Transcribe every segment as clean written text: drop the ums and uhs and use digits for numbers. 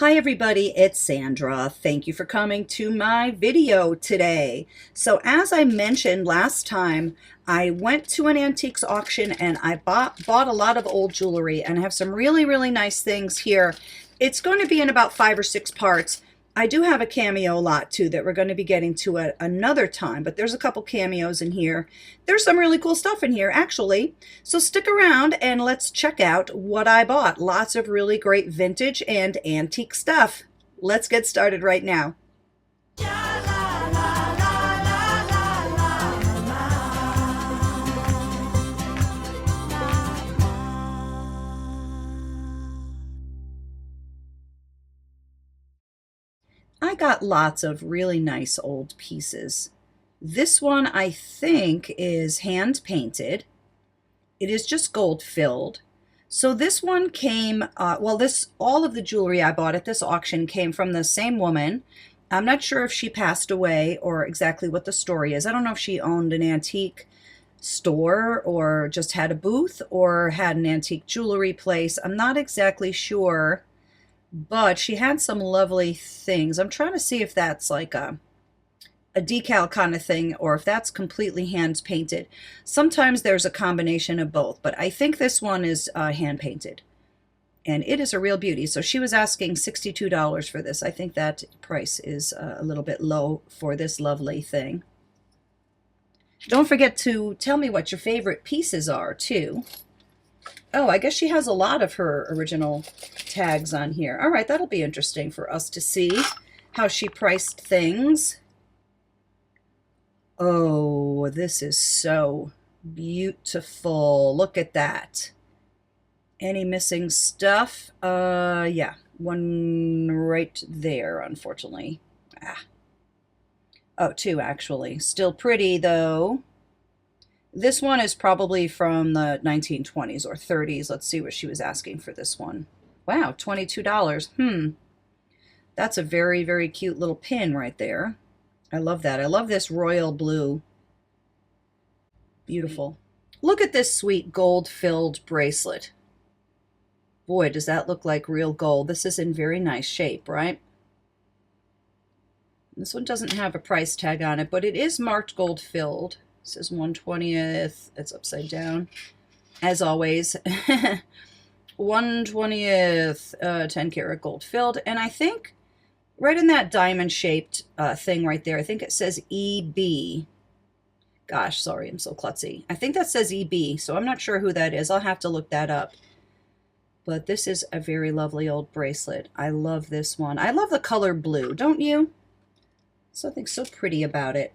Hi everybody, it's Sandra. Thank you for coming to my video today. So as I mentioned last time, I went to an antiques auction and I bought a lot of old jewelry, and I have some really nice things here. It's going to be in about 5 or 6 parts. I do have a cameo lot too that we're going to be getting to another time, but there's a couple cameos in here. There's some really cool stuff in here actually. So stick around and let's check out what I bought. Lots of really great vintage and antique stuff. Let's get started right now. I got lots of really nice old pieces. This one I think is hand painted. It is just gold filled. So this one came, all of the jewelry I bought at this auction came from the same woman. I'm not sure if she passed away or exactly what the story is. I don't know if she owned an antique store or just had a booth or had an antique jewelry place. I'm not exactly sure, but she had some lovely things. I'm trying to see if that's like a decal kind of thing or if that's completely hand painted. Sometimes there's a combination of both, but I think this one is hand painted, and it is a real beauty. So she was asking $62 for this. I think that price is a little bit low for this lovely thing. Don't forget to tell me what your favorite pieces are too. Oh, I guess she has a lot of her original tags on here. All right, that'll be interesting for us to see how she priced things. Oh, this is so beautiful. Look at that. Any missing stuff? Yeah, one right there, unfortunately. Oh, two actually. Still pretty though. This one is probably from the 1920s or 30s. Let's see what she was asking for this one. Wow, $22. That's a very cute little pin right there. I love that. I love this royal blue. Beautiful. Look at this sweet gold-filled bracelet. Boy, does that look like real gold. This is in very nice shape, right? This one doesn't have a price tag on it, but it is marked gold-filled. It says 1/20th. It's upside down, as always. 1/20th, 10 karat gold filled. And I think right in that diamond shaped thing right there, I think it says EB. Gosh, sorry, I'm so klutzy. I think that says EB, so I'm not sure who that is. I'll have to look that up. But this is a very lovely old bracelet. I love this one. I love the color blue, don't you? Something so pretty about it.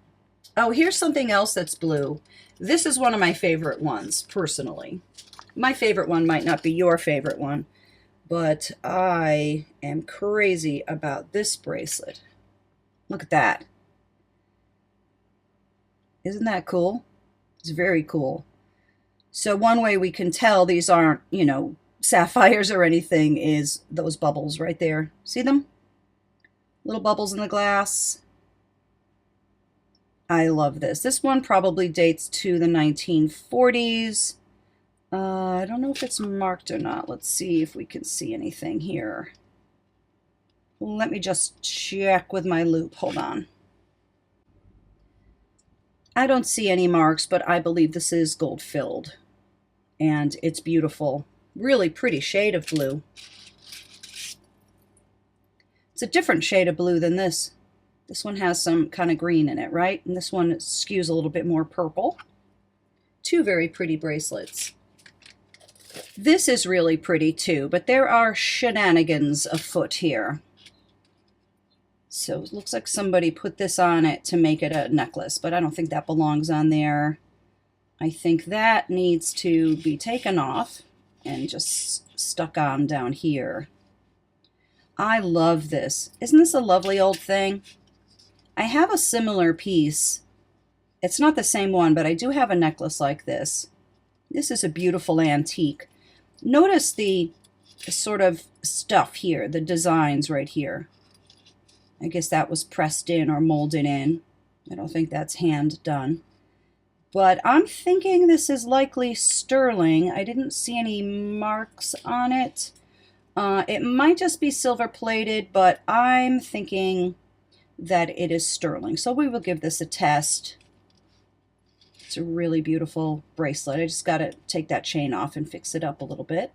Oh, here's something else that's blue. This is one of my favorite ones, personally. My favorite one might not be your favorite one, but I am crazy about this bracelet. Look at that. Isn't that cool? It's very cool. So one way we can tell these aren't, sapphires or anything is those bubbles right there. See them? Little bubbles in the glass. I love this. This one probably dates to the 1940s. I don't know if it's marked or not. Let's see if we can see anything here. Let me just check with my loupe. Hold on. I don't see any marks, but I believe this is gold filled. And it's beautiful. Really pretty shade of blue. It's a different shade of blue than this. This one has some kind of green in it, right? And this one skews a little bit more purple. Two very pretty bracelets. This is really pretty too, but there are shenanigans afoot here. So it looks like somebody put this on it to make it a necklace, but I don't think that belongs on there. I think that needs to be taken off and just stuck on down here. I love this. Isn't this a lovely old thing? I have a similar piece. It's not the same one, but I do have a necklace like this. This is a beautiful antique. Notice the sort of stuff here, the designs right here. I guess that was pressed in or molded in. I don't think that's hand done. But I'm thinking this is likely sterling. I didn't see any marks on it. It might just be silver plated, but I'm thinking that it is sterling. So we will give this a test. It's a really beautiful bracelet. I just got to take that chain off and fix it up a little bit.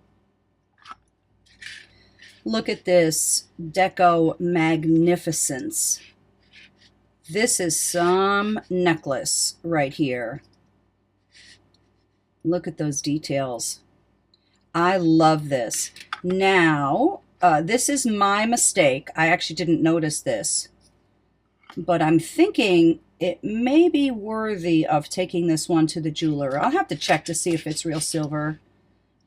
Look at this deco magnificence. This is some necklace right here. Look at those details. I love this. Now, this is my mistake. I actually didn't notice this, but I'm thinking it may be worthy of taking this one to the jeweler. I'll have to check to see if it's real silver.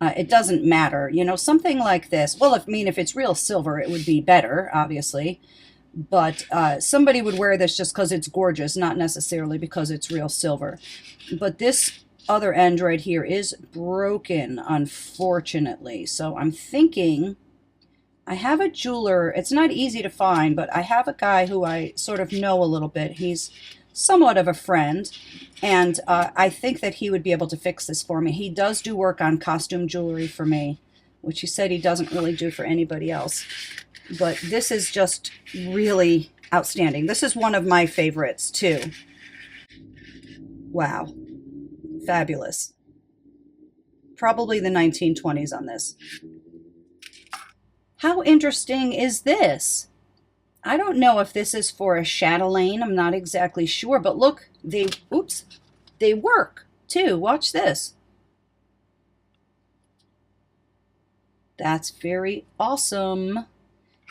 It doesn't matter, you know, something like this. Well, if it's real silver, it would be better, obviously. But somebody would wear this just because it's gorgeous, not necessarily because it's real silver. But this other end right here is broken, unfortunately. So I'm thinking I have a jeweler. It's not easy to find, but I have a guy who I sort of know a little bit. He's somewhat of a friend, and I think that he would be able to fix this for me. He does do work on costume jewelry for me, which he said he doesn't really do for anybody else. But this is just really outstanding. This is one of my favorites too. Wow. Fabulous. Probably the 1920s on this. How interesting is this? I don't know if this is for a chatelaine. I'm not exactly sure, but look, they work too. Watch this. That's very awesome.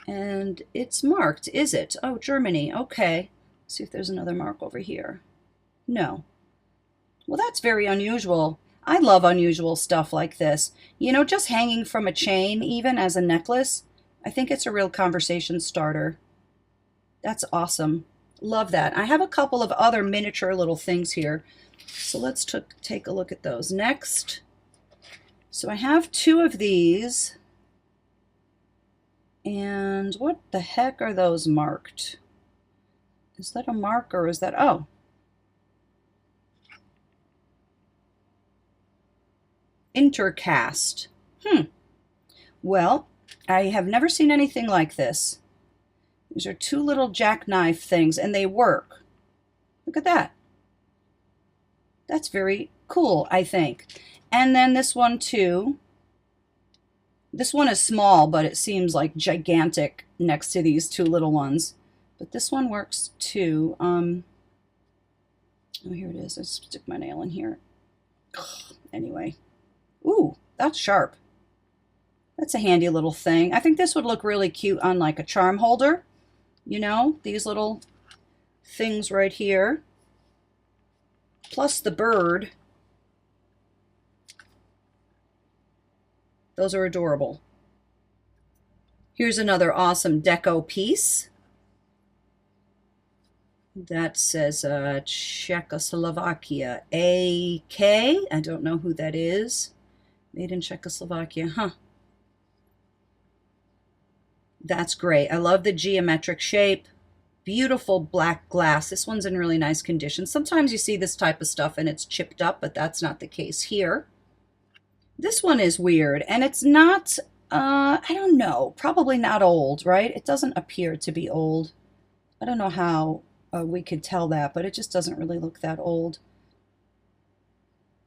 And it's marked, is it? Oh, Germany. Okay. Let's see if there's another mark over here. No. Well, that's very unusual. I love unusual stuff like this. You know, just hanging from a chain, even as a necklace, I think it's a real conversation starter. That's awesome. Love that. I have a couple of other miniature little things here. So let's take a look at those next. So I have two of these. And what the heck are those marked? Is that a mark or is that, oh. Intercast. Well, I have never seen anything like this. These are two little jackknife things, and they work. Look at that. That's very cool, I think. And then this one too. This one is small, but it seems like gigantic next to these two little ones. But this one works too. Oh, here it is. Let's stick my nail in here. Anyway. Ooh, that's sharp. That's a handy little thing. I think this would look really cute on like a charm holder. You know, these little things right here. Plus the bird. Those are adorable. Here's another awesome deco piece. That says Czechoslovakia. AK. I don't know who that is. Made in Czechoslovakia. Huh. That's great. I love the geometric shape. Beautiful black glass. This one's in really nice condition. Sometimes you see this type of stuff and it's chipped up, but that's not the case here. This one is weird, and it's not, I don't know, probably not old, right? It doesn't appear to be old. I don't know how we could tell that, but it just doesn't really look that old.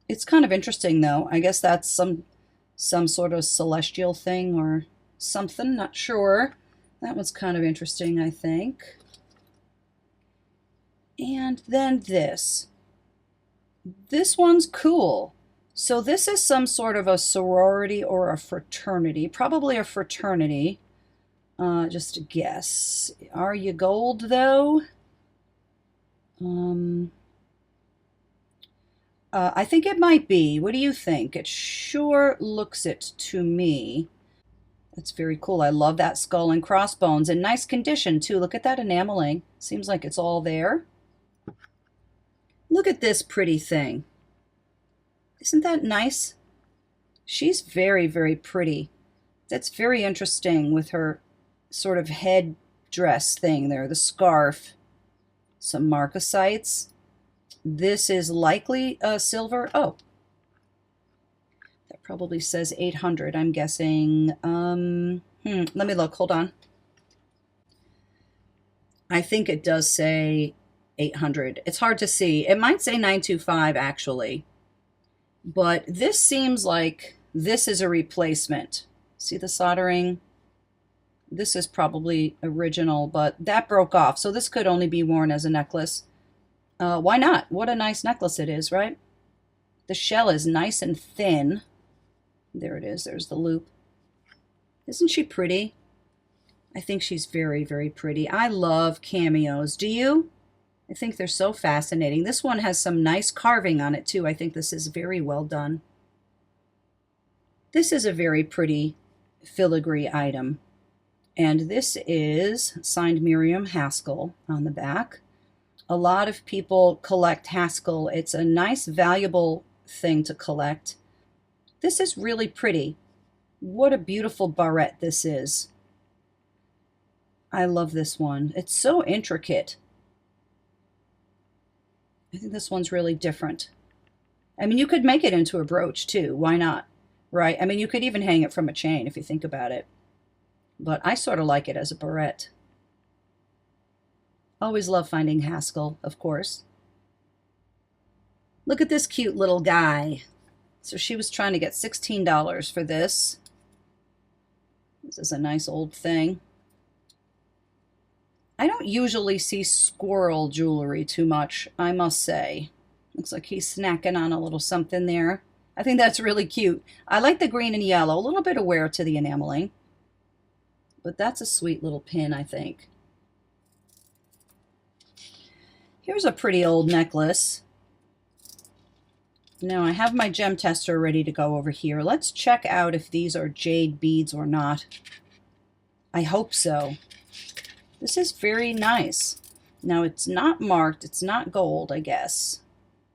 It's kind of interesting, though. I guess that's some sort of celestial thing or something, not sure. That one's kind of interesting, I think. And then this. This one's cool. So this is some sort of a sorority or a fraternity, probably a fraternity, just a guess. Are you gold, though? I think it might be. What do you think? It sure looks it to me. That's very cool. I love that skull and crossbones. In nice condition, too. Look at that enameling. Seems like it's all there. Look at this pretty thing. Isn't that nice? She's very, very pretty. That's very interesting with her sort of head dress thing there, the scarf. Some marcasites. This is likely silver. Oh, they're Probably says 800, I'm guessing. Let me look. Hold on. I think it does say 800. It's hard to see. It might say 925 actually. But this seems like this is a replacement. See the soldering? This is probably original, but that broke off. So this could only be worn as a necklace. Why not? What a nice necklace it is, right? The shell is nice and thin. There it is. There's the loop. Isn't she pretty? I think she's very, very pretty. I love cameos. Do you? I think they're so fascinating. This one has some nice carving on it, too. I think this is very well done. This is a very pretty filigree item. And this is signed Miriam Haskell on the back. A lot of people collect Haskell. It's a nice, valuable thing to collect. This is really pretty. What a beautiful barrette this is. I love this one. It's so intricate. I think this one's really different. I mean, you could make it into a brooch too. Why not? Right? I mean, you could even hang it from a chain if you think about it. But I sort of like it as a barrette. Always love finding Haskell, of course. Look at this cute little guy. So she was trying to get $16 for this. This is a nice old thing. I don't usually see squirrel jewelry too much, I must say. Looks like he's snacking on a little something there. I think that's really cute. I like the green and yellow, a little bit of wear to the enameling. But that's a sweet little pin, I think. Here's a pretty old necklace. Now I have my gem tester ready to go over here. Let's check out if these are jade beads or not. I hope so. This is very nice. Now it's not marked. It's not gold, I guess.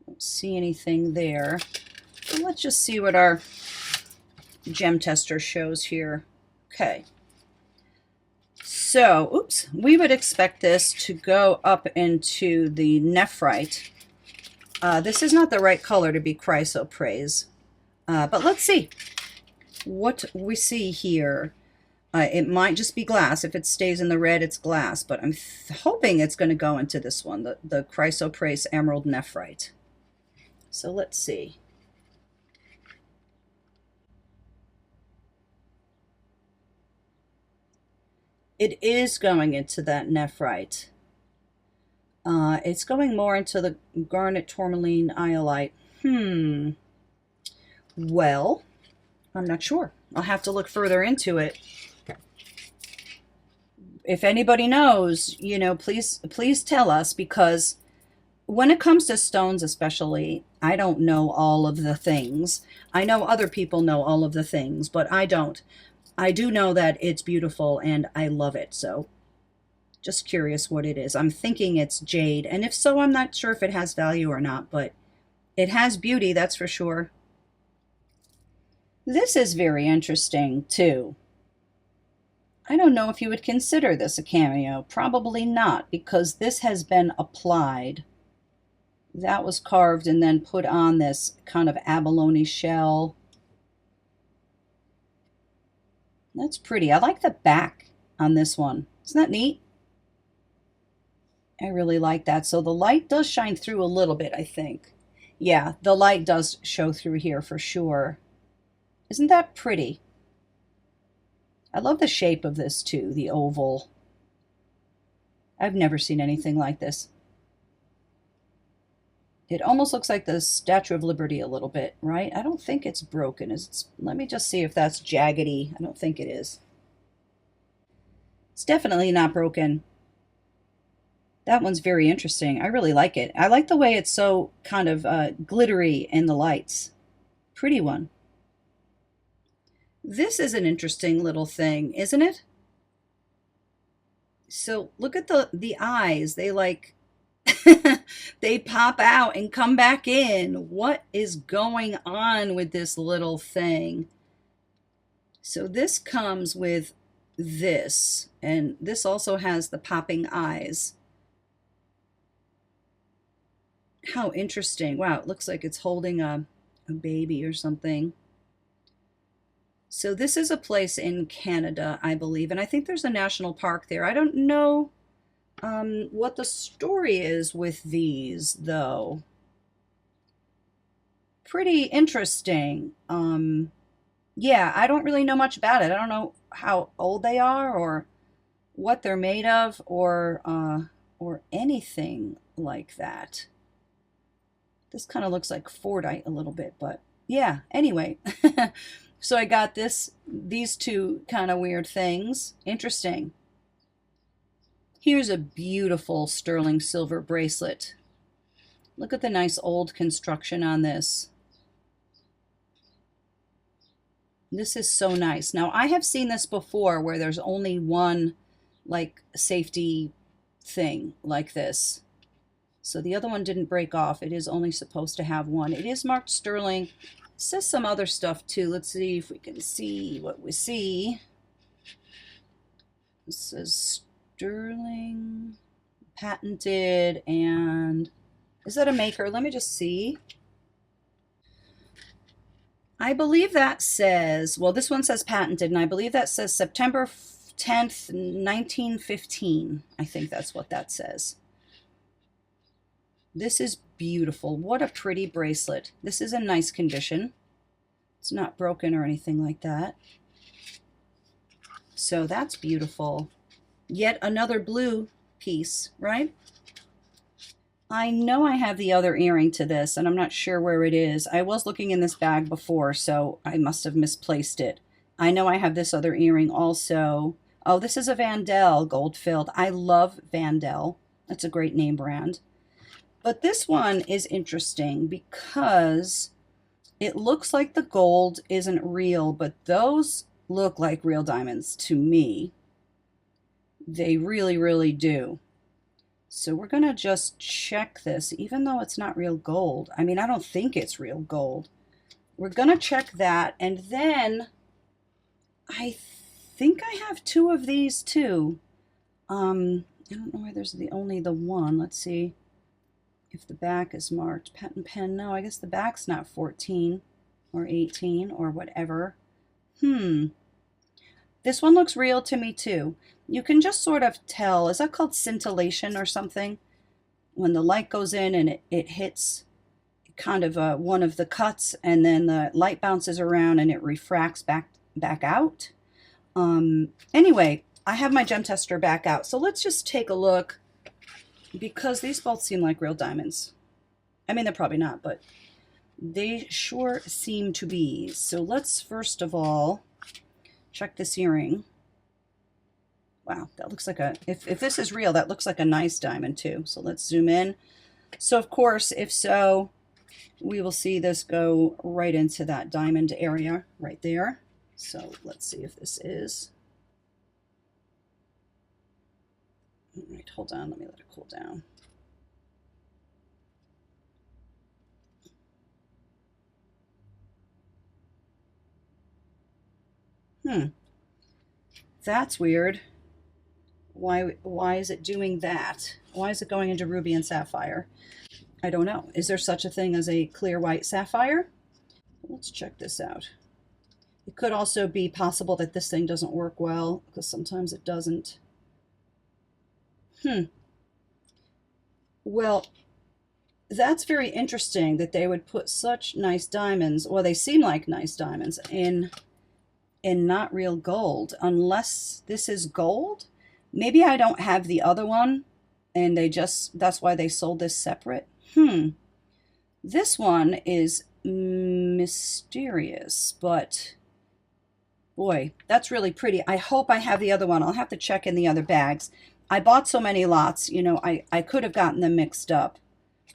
Don't see anything there. So let's just see what our gem tester shows here. Okay. So, oops, we would expect this to go up into the nephrite. This is not the right color to be chrysoprase. But let's see what we see here. It might just be glass. If it stays in the red, it's glass. But I'm hoping it's going to go into this one, the chrysoprase emerald nephrite. So let's see. It is going into that nephrite. It's going more into the garnet tourmaline iolite. Well, I'm not sure. I'll have to look further into it. If anybody knows, you know, please tell us, because when it comes to stones especially, I don't know all of the things. I know other people know all of the things, but I don't. I do know that it's beautiful and I love it, so just curious what it is. I'm thinking it's jade, and if so, I'm not sure if it has value or not, but it has beauty, that's for sure. This is very interesting, too. I don't know if you would consider this a cameo. Probably not, because this has been applied. That was carved and then put on this kind of abalone shell. That's pretty. I like the back on this one. Isn't that neat? I really like that. So the light does shine through a little bit, I think. Yeah, the light does show through here for sure. Isn't that pretty? I love the shape of this too, the oval. I've never seen anything like this. It almost looks like the Statue of Liberty a little bit, right? I don't think it's broken. Let me just see if that's jaggedy. I don't think it is. It's definitely not broken. That one's very interesting. I really like it. I like the way it's so kind of glittery in the lights. Pretty one. This is an interesting little thing, isn't it? So look at the eyes. They like they pop out and come back in. What is going on with this little thing? So this comes with this, and this also has the popping eyes. How interesting. Wow, it looks like it's holding a baby or something. So this is a place in Canada, I believe, and I think there's a national park there. I don't know what the story is with these, though. Pretty interesting. Yeah, I don't really know much about it. I don't know how old they are or what they're made of or anything like that. This kind of looks like Fordite a little bit, but yeah, anyway. So I got these two kind of weird things. Interesting. Here's a beautiful sterling silver bracelet. Look at the nice old construction on this. This is so nice. Now, I have seen this before where there's only one like safety thing like this. So the other one didn't break off. It is only supposed to have one. It is marked sterling. It says some other stuff too. Let's see if we can see what we see. It says sterling, patented, and is that a maker? Let me just see. I believe that says, well, this one says patented, and I believe that says September 10th, 1915. I think that's what that says. This is beautiful. What a pretty bracelet. This is in nice condition. It's not broken or anything like that. So that's beautiful. Yet another blue piece, right? I know I have the other earring to this, and I'm not sure where it is. I was looking in this bag before, so I must have misplaced it. I know I have this other earring also. Oh, this is a Vandel gold-filled. I love Vandel. That's a great name brand. But this one is interesting because it looks like the gold isn't real, but those look like real diamonds to me. They really, really do. So we're going to just check this, even though it's not real gold. I mean, I don't think it's real gold. We're going to check that, and then I think I have two of these too. I don't know why there's only the one. Let's see if the back is marked. Patent pen, no, I guess the back's not 14 or 18 or whatever. This one looks real to me too. You can just sort of tell, is that called scintillation or something? When the light goes in and it hits kind of one of the cuts, and then the light bounces around and it refracts back out. Anyway, I have my gem tester back out. So let's just take a look, because these both seem like real diamonds. I mean, they're probably not, but they sure seem to be. So let's first of all check this earring. Wow, that looks like if this is real, that looks like a nice diamond too. So let's zoom in. So of course, if so, we will see this go right into that diamond area right there. So let's see if this is. All right, hold on, let me let it cool down. That's weird. Why is it doing that? Why is it going into ruby and sapphire? I don't know. Is there such a thing as a clear white sapphire? Let's check this out. It could also be possible that this thing doesn't work well, because sometimes it doesn't. Well, that's very interesting that they would put such nice diamonds, well, they seem like nice diamonds, in not real gold, unless this is gold. Maybe I don't have the other one, and that's why they sold this separate. This one is mysterious, but boy, that's really pretty. I hope I have the other one. I'll have to check in the other bags. I bought so many lots, you know, I could have gotten them mixed up.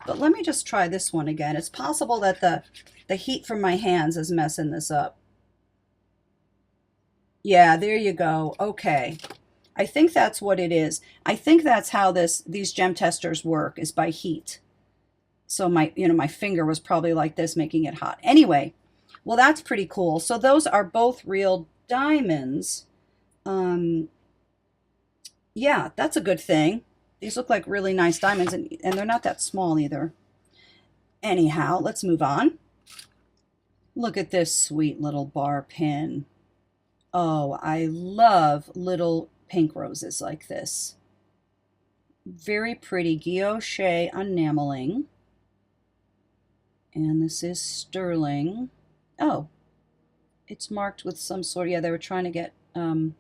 But let me just try this one again. It's possible that the heat from my hands is messing this up. Yeah, there you go. Okay. I think that's what it is. I think that's how these gem testers work, is by heat. So my finger was probably like this, making it hot. Anyway, well, that's pretty cool. So those are both real diamonds. Yeah, that's a good thing. These look like really nice diamonds, and they're not that small either. Anyhow, let's move on. Look at this sweet little bar pin. Oh, I love little pink roses like this. Very pretty guilloche enameling. And this is sterling. Oh, it's marked with some sort of, yeah, they were trying to get $40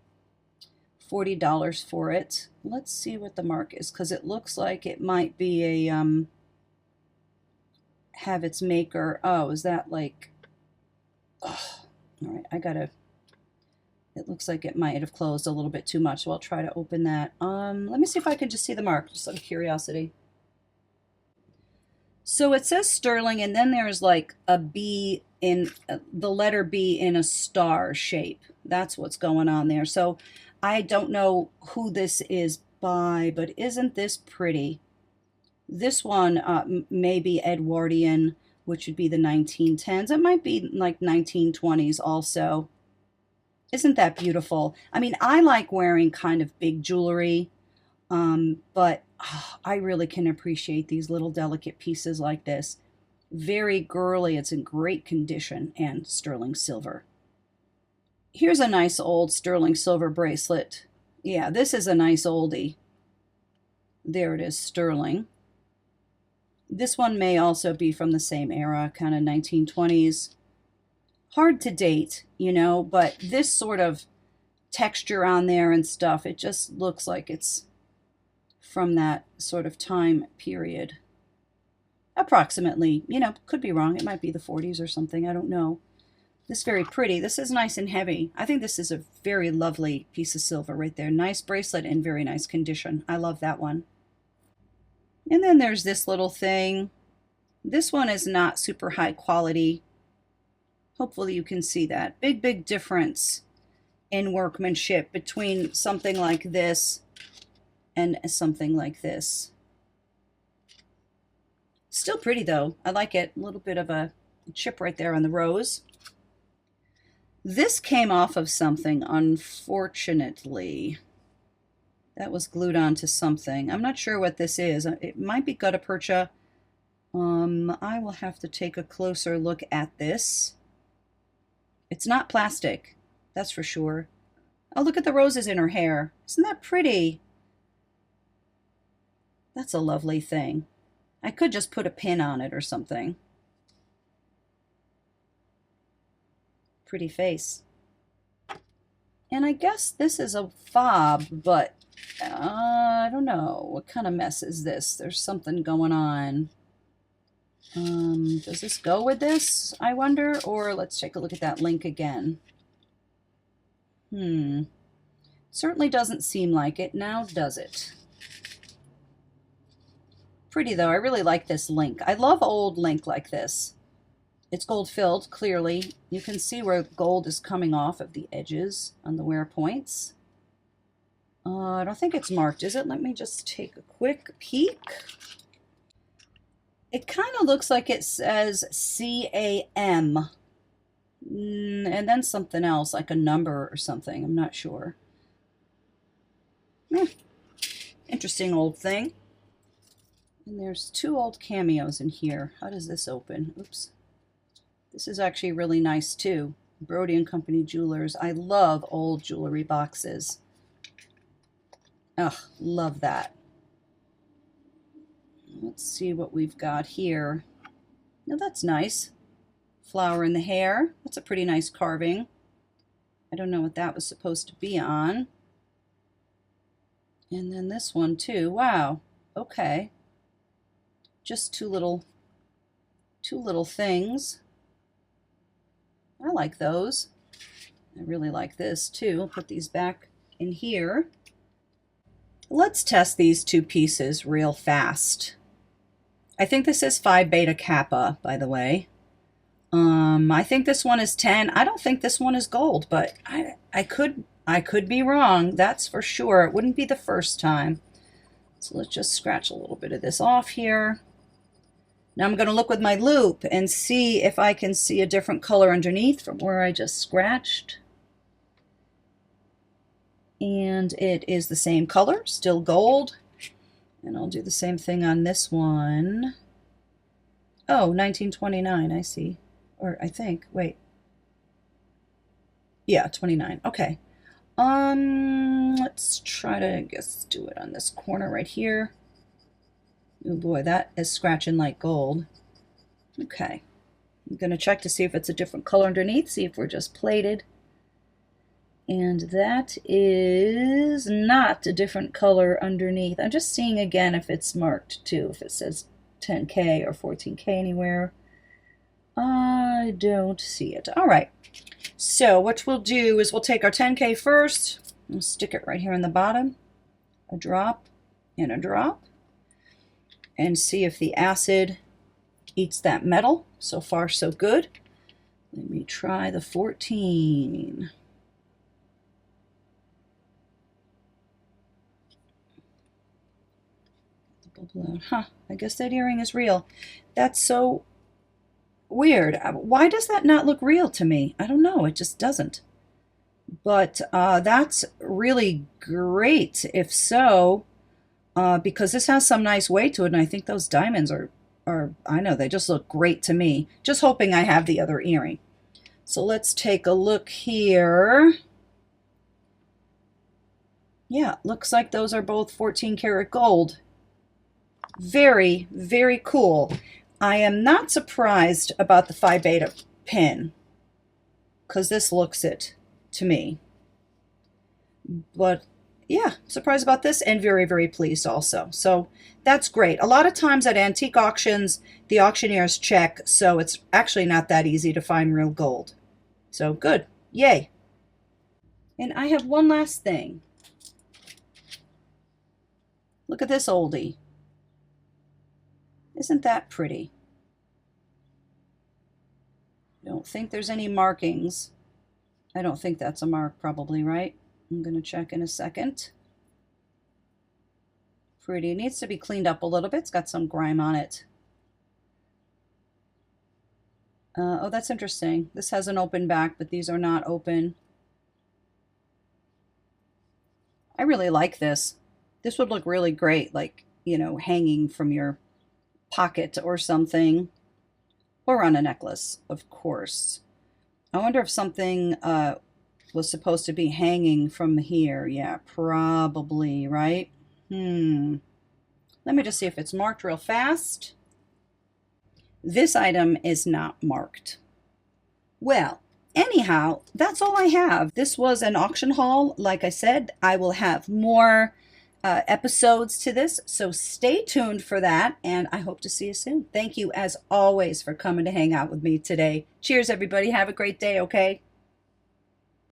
for it. Let's see what the mark is, because it looks like it might be a, have its maker. Oh, is that like, oh, all right, I gotta, it looks like it might have closed a little bit too much, so I'll try to open that. Let me see if I can just see the mark, just out of curiosity. So it says sterling, and then there's like a B in the letter B in a star shape. That's what's going on there. So I don't know who this is by, but isn't this pretty? This one may be Edwardian, which would be the 1910s. It might be like 1920s also. Isn't that beautiful? I mean, I like wearing kind of big jewelry, but I really can appreciate these little delicate pieces like this. Very girly. It's in great condition and sterling silver. Here's a nice old sterling silver bracelet. Yeah, this is a nice oldie. There it is, sterling. This one may also be from the same era, kind of 1920s. Hard to date, you know, but this sort of texture on there and stuff, it just looks like it's from that sort of time period. Approximately, you know, could be wrong. It might be the 40s or something. I don't know. This is very pretty. This is nice and heavy. I think this is a very lovely piece of silver right there. Nice bracelet in very nice condition. I love that one. And then there's this little thing. This one is not super high quality. Hopefully you can see that. Big difference in workmanship between something like this and something like this. Still pretty though. I like it. A little bit of a chip right there on the rose. This came off of something, unfortunately. That was glued onto something. I'm not sure what this is. It might be gutta percha. I will have to take a closer look at this. It's not plastic, that's for sure. Oh, look at the roses in her hair. Isn't that pretty? That's a lovely thing. I could just put a pin on it or something. Pretty face. And I guess this is a fob, but I don't know. What kind of mess is this? There's something going on. Does this go with this, I wonder? Or let's take a look at that link again. Certainly doesn't seem like it. Now does it? Pretty though. I really like this link. I love old link like this. It's gold filled, clearly. You can see where gold is coming off of the edges on the wear points. I don't think it's marked, is it? Let me just take a quick peek. It kind of looks like it says CAM. And then something else, like a number or something. I'm not sure. Interesting old thing. And there's two old cameos in here. How does this open? Oops. This is actually really nice too. Brody and Company Jewelers. I love old jewelry boxes. Ugh, love that. Let's see what we've got here. Now that's nice. Flower in the hair. That's a pretty nice carving. I don't know what that was supposed to be on. And then this one too. Wow. Okay. Just two little things. I like those. I really like this too. I'll put these back in here. Let's test these two pieces real fast. I think this is Phi Beta Kappa, by the way. I think this one is 10. I don't think this one is gold, but I could be wrong. That's for sure. It wouldn't be the first time. So let's just scratch a little bit of this off here. Now I'm going to look with my loupe and see if I can see a different color underneath from where I just scratched. And it is the same color, still gold. And I'll do the same thing on this one. Oh, 1929, I see. Or I think, wait. Yeah, 29. Okay. Let's try to, I guess, do it on this corner right here. Oh boy, that is scratching like gold. Okay. I'm going to check to see if it's a different color underneath, see if we're just plated. And that is not a different color underneath. I'm just seeing again if it's marked too, if it says 10K or 14K anywhere. I don't see it. All right. So what we'll do is we'll take our 10K first. We'll stick it right here in the bottom. A drop and a drop. And see if the acid eats that metal. So far, so good. Let me try the 14. Huh, I guess that earring is real. That's so weird. Why does that not look real to me? I don't know. It just doesn't. But that's really great if so, because this has some nice weight to it, and I think those diamonds are, I know, they just look great to me. Just hoping I have the other earring. So let's take a look here. Yeah, looks like those are both 14 karat gold. Very, very cool. I am not surprised about the Phi Beta pin, because this looks it to me. But yeah, surprised about this and very, very pleased also. So that's great. A lot of times at antique auctions, the auctioneers check, so it's actually not that easy to find real gold. So good. Yay. And I have one last thing. Look at this oldie. Isn't that pretty? I don't think there's any markings. I don't think that's a mark, probably, right? I'm going to check in a second. Pretty. It needs to be cleaned up a little bit. It's got some grime on it. Oh, that's interesting. This has an open back, but these are not open. I really like this. This would look really great, like, you know, hanging from your pocket or something. Or on a necklace, of course. I wonder if something was supposed to be hanging from here. Yeah, probably, right? Let me just see if it's marked real fast. This item is not marked. Well, anyhow, that's all I have. This was an auction haul. Like I said, I will have more episodes to this, so stay tuned for that, and I hope to see you soon. Thank you, as always, for coming to hang out with me today. Cheers, everybody. Have a great day, okay?